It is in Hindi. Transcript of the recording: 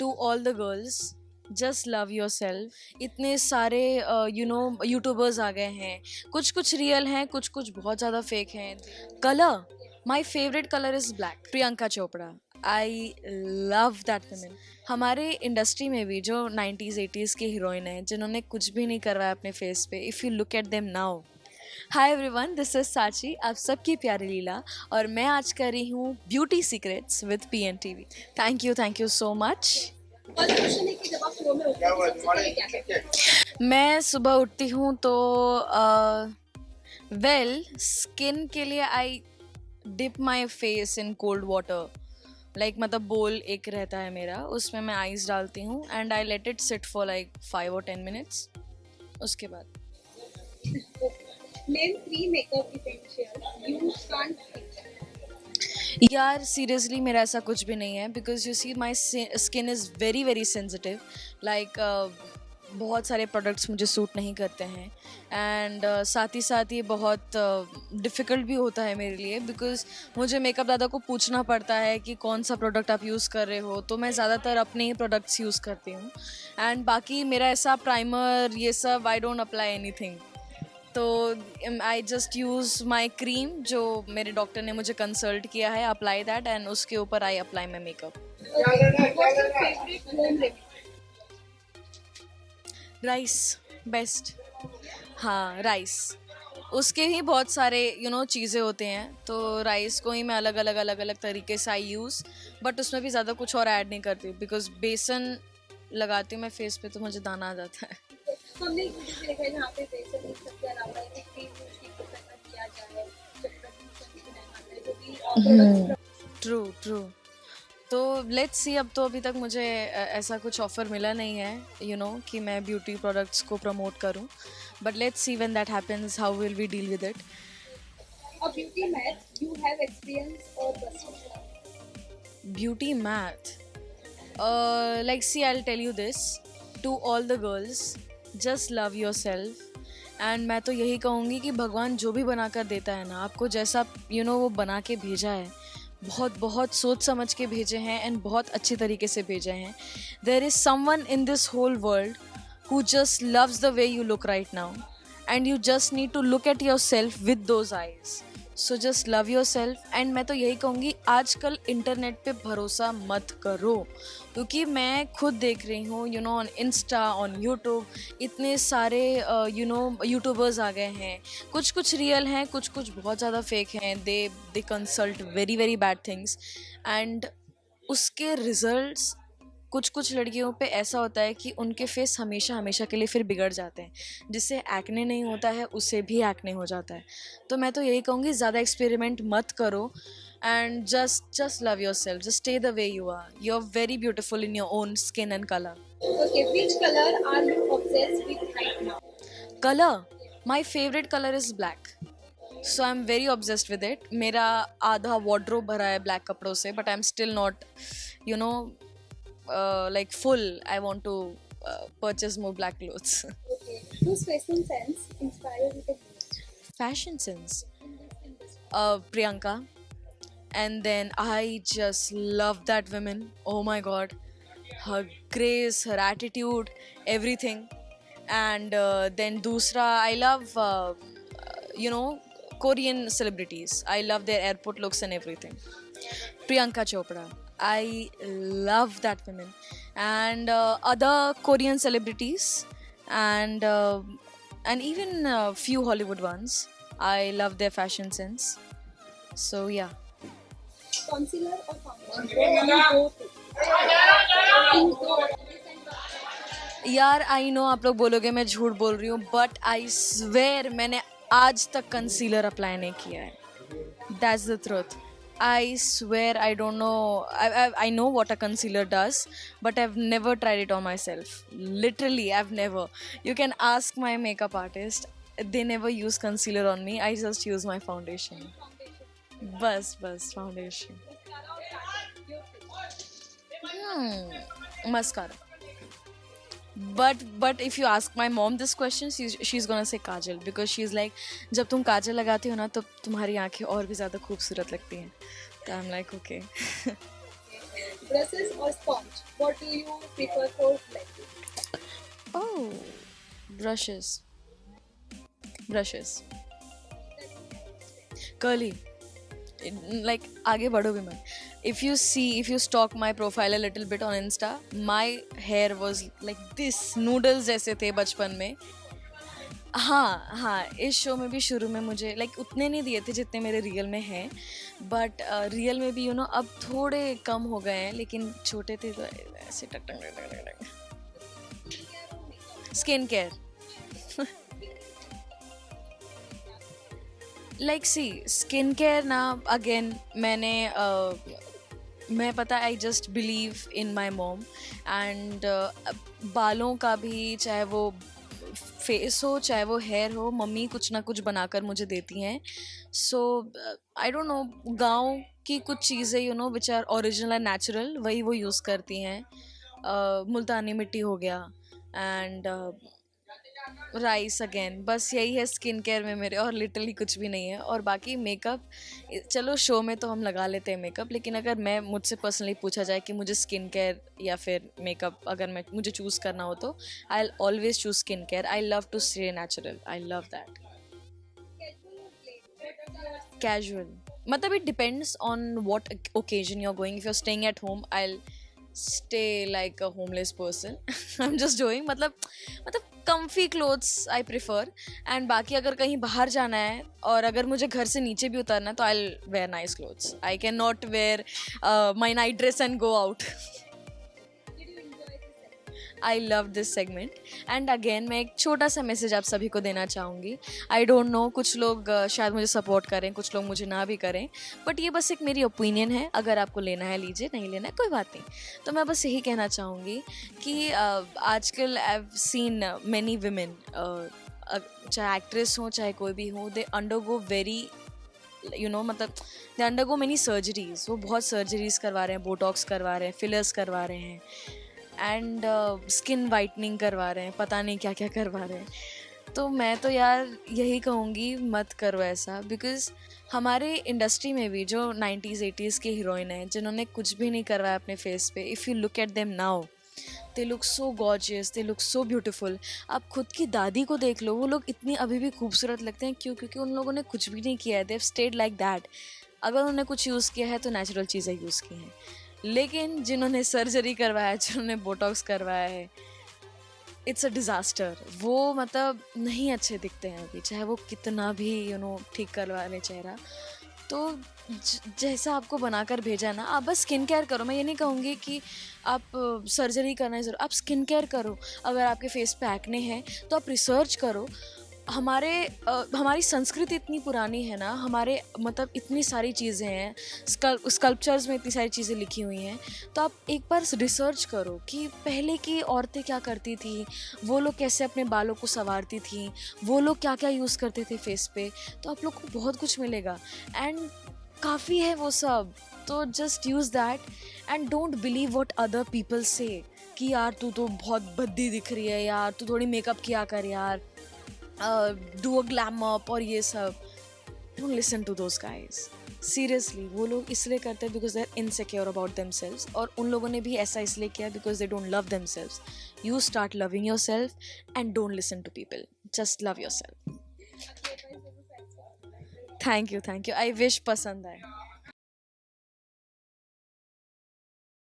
To all the girls, just love yourself. इतने सारे यूट्यूबर्स आ गए हैं, कुछ कुछ रियल हैं, कुछ कुछ बहुत ज़्यादा फेक हैं। Colour, my favourite colour is black. Priyanka Chopra, I love that women. हमारे इंडस्ट्री में भी जो 90s 80s की हीरोइन है जिन्होंने कुछ भी नहीं करवाया अपने फेस पे, if you look at them now. Hi everyone, this is साची, आप सबकी प्यारी लीला, और मैं आज कर रही हूँ beauty secrets with PNTV। Thank you so much. मैं सुबह उठती हूँ तो स्किन के लिए I dip my face in cold water. Like मतलब बोल एक रहता है मेरा, उसमें मैं आइस डालती हूँ and I let it sit for like 5 or 10 minutes। उसके बाद Name 3 makeup essentials you can't skip. यार सीरियसली मेरा ऐसा कुछ भी नहीं है, because you see my skin is very very sensitive. Like बहुत सारे प्रोडक्ट्स मुझे सूट नहीं करते हैं एंड साथ ही ये बहुत डिफ़िकल्ट भी होता है मेरे लिए, बिकॉज मुझे मेकअप दादा को पूछना पड़ता है कि कौन सा प्रोडक्ट आप यूज़ कर रहे हो, तो मैं ज़्यादातर अपने ही प्रोडक्ट्स यूज़ करती हूँ। एंड बाकी मेरा ऐसा प्राइमर ये सब आई डोंट अप्लाई एनीथिंग। तो I just use my cream जो मेरे डॉक्टर ने मुझे कंसल्ट किया है, अप्लाई दैट एंड उसके ऊपर I apply my makeup. What's your favorite home remedy? Rice best. हाँ राइस, उसके ही बहुत सारे चीज़ें होते हैं, तो राइस को ही मैं अलग अलग तरीके से आई यूज़, बट उसमें भी ज़्यादा कुछ और ऐड नहीं करती, बिकॉज बेसन लगाती हूँ मैं फेस पे तो मुझे दाना आ जाता है। हमने एक वीडियो देखा है जहाँ पे बेसन इन सब के अलावा एक क्रीम यूज की प्रेफर किया जाए जब तक कंडीशन नहीं आता है, जो भी प्रोडक्ट्स। ट्रू। तो लेट्स सी, अब तो अभी तक मुझे ऐसा कुछ ऑफ़र मिला नहीं है कि मैं ब्यूटी प्रोडक्ट्स को प्रमोट करूं, but let's see when that happens how will we deal with it. A beauty myth you have experienced or busted. Beauty myth, like see I'll tell you this, to all the girls, just love yourself। And मैं तो यही कहूँगी कि भगवान जो भी बना कर देता है ना आपको, जैसा वो बना के भेजा है, बहुत सोच समझ के भेजे हैं एंड बहुत अच्छी तरीके से भेजे हैं। There is someone in this whole world who just loves the way you look right now, and you just need to look at yourself with those eyes. So just love yourself। and मैं तो यही कहूँगी, आजकल इंटरनेट पे भरोसा मत करो, क्योंकि मैं खुद देख रही हूँ ऑन इंस्टा, ऑन यूट्यूब, इतने सारे यूट्यूबर्स आ गए हैं, कुछ कुछ रियल हैं, कुछ कुछ बहुत ज़्यादा फेक हैं। They consult very very bad things and उसके रिजल्ट्स कुछ कुछ लड़कियों पे ऐसा होता है कि उनके फेस हमेशा के लिए फिर बिगड़ जाते हैं, जिससे एक्ने नहीं होता है उसे भी एक्ने हो जाता है। तो मैं तो यही कहूँगी, ज़्यादा एक्सपेरिमेंट मत करो and just love yourself, just stay the way you are. You are very beautiful in your own skin and colour. Okay, which color are you obsessed with right now? Colour, my favourite colour is black, so I am very obsessed with it. मेरा आधा वार्डरोब भरा है ब्लैक कपड़ों से, but I am still not like full. I want to purchase more black clothes. Okay, whose fashion sense inspires you the most? Fashion sense, Priyanka. And then I just love that woman. Oh my god, her grace, her attitude, everything. And then dusra, I love Korean celebrities. I love their airport looks and everything. Priyanka Chopra, I love that woman. And other Korean celebrities and even few Hollywood ones, I love their fashion sense. So yeah. Concealer or foundation? What do you go to? यार आई नो आप लोग बोलोगे मैं झूठ बोल रही हूँ, बट आई स्वेयर मैंने आज तक कंसीलर अप्लाई नहीं किया है। That's the truth. I swear I don't know. I know what a concealer does, but I've never tried it on myself. Literally, I've never. You can ask my makeup artist. They never use concealer on me. I just use my foundation. Bus foundation. Mascara. But if you ask my mom this question, she's gonna say Kajal, because she's like, जब तुम काजल लगाती हो ना तो तुम्हारी आंखें और भी ज़्यादा खूबसूरत लगती हैं। तो I'm like okay. brushes or sponge? What do you prefer for blending? Oh, brushes. Brushes. Curly. Like आगे बढ़ो भी मत. If you stalk my profile a little bit on Insta, my hair was like this, noodles जैसे थे बचपन में. हाँ हाँ, इस शो में भी शुरू में मुझे लाइक उतने नहीं दिए थे जितने मेरे रियल में हैं, बट रियल में भी अब थोड़े कम हो गए हैं, लेकिन छोटे थे तो ऐसे टक टक टक टक टक. Skin care. लाइक सी स्किन केयर ना, अगेन मैं पता आई जस्ट बिलीव इन माई मोम. एंड बालों का भी, चाहे वो फेस हो चाहे वो हेयर हो, मम्मी कुछ ना कुछ बनाकर मुझे देती हैं. सो आई डोंट नो, गांव की कुछ चीज़ें which are original and natural, वही वो यूज़ करती हैं. मुल्तानी मिट्टी हो गया एंड राइस. अगेन बस यही है स्किन केयर में मेरे, और लिटरली कुछ भी नहीं है. और बाकी मेकअप, चलो शो में तो हम लगा लेते हैं मेकअप, लेकिन अगर मुझसे पर्सनली पूछा जाए कि मुझे स्किन केयर या फिर मेकअप अगर मुझे चूज़ करना हो, तो I always choose skin care. I love to stay natural, I love that. Casual. मतलब it depends on what occasion you're going. If you're staying at home, I'll stay like a homeless person. I'm just doing मतलब comfy clothes I prefer. And बाकी अगर कहीं बाहर जाना है और अगर मुझे घर से नीचे भी उतरना है, तो I'll wear nice clothes. I cannot wear my night dress and go out. I love this segment. And again मैं एक छोटा सा मैसेज आप सभी को देना चाहूँगी. आई डोंट नो, कुछ लोग शायद मुझे सपोर्ट करें, कुछ लोग मुझे ना भी करें, बट ये बस एक मेरी ओपिनियन है. अगर आपको लेना है लीजिए, नहीं लेना है कोई बात नहीं. तो मैं बस यही कहना चाहूँगी कि आजकल I have seen many women, चाहे एक्ट्रेस हो चाहे कोई भी हो, दे अंडरगो वेरी मतलब दे अंडरगो मेनी सर्जरीज. वो बहुत सर्जरीज करवा रहे हैं, बोटॉक्स करवा रहे हैं, फिलर्स करवा रहे हैं, एंड स्किन वाइटनिंग करवा रहे हैं, पता नहीं क्या क्या करवा रहे हैं. तो मैं तो यार यही कहूँगी, मत करो ऐसा. बिकॉज हमारे इंडस्ट्री में भी जो 90s 80s के हीरोइन हैं जिन्होंने कुछ भी नहीं करवाया अपने फेस पे, if you look at them now, they look so gorgeous, they look so beautiful. आप खुद की दादी को देख लो, वो लोग इतनी अभी भी खूबसूरत लगते हैं. क्यों? क्योंकि उन लोगों ने कुछ भी नहीं किया है. They have stayed like that. अगर उन्होंने कुछ यूज़ किया है तो नेचुरल चीज़ें यूज़ की हैं. लेकिन जिन्होंने सर्जरी करवाया, जिन्होंने बोटॉक्स करवाया है, इट्स अ डिज़ास्टर. वो मतलब नहीं अच्छे दिखते हैं अभी, चाहे वो कितना भी ठीक करवा लें चेहरा. तो जैसा आपको बनाकर भेजा है ना, आप बस स्किन केयर करो. मैं ये नहीं कहूँगी कि आप सर्जरी करना है ज़रूर, आप स्किन केयर करो. अगर आपके फेस पे एक्ने है तो आप रिसर्च करो. हमारी संस्कृति इतनी पुरानी है ना, हमारे मतलब इतनी सारी चीज़ें हैं, स्कल्पचर्स में इतनी सारी चीज़ें लिखी हुई हैं. तो आप एक बार रिसर्च करो कि पहले की औरतें क्या करती थी, वो लोग कैसे अपने बालों को संवारती थी, वो लोग क्या क्या यूज़ करते थे फेस पे. तो आप लोग को बहुत कुछ मिलेगा एंड काफ़ी है वो सब. तो just use that and don't believe what other people से कि यार तू तो बहुत भद्दी दिख रही है, यार तू थोड़ी मेकअप किया कर यार, डू अ ग्लैम अप और ये सब. Don't listen to those guys. Seriously वो लोग इसलिए करते हैं because they are insecure about themselves. और उन लोगों ने भी ऐसा इसलिए किया because they don't love themselves. You start loving yourself and don't listen to people. Just love yourself. Thank you. I wish पसंद आए.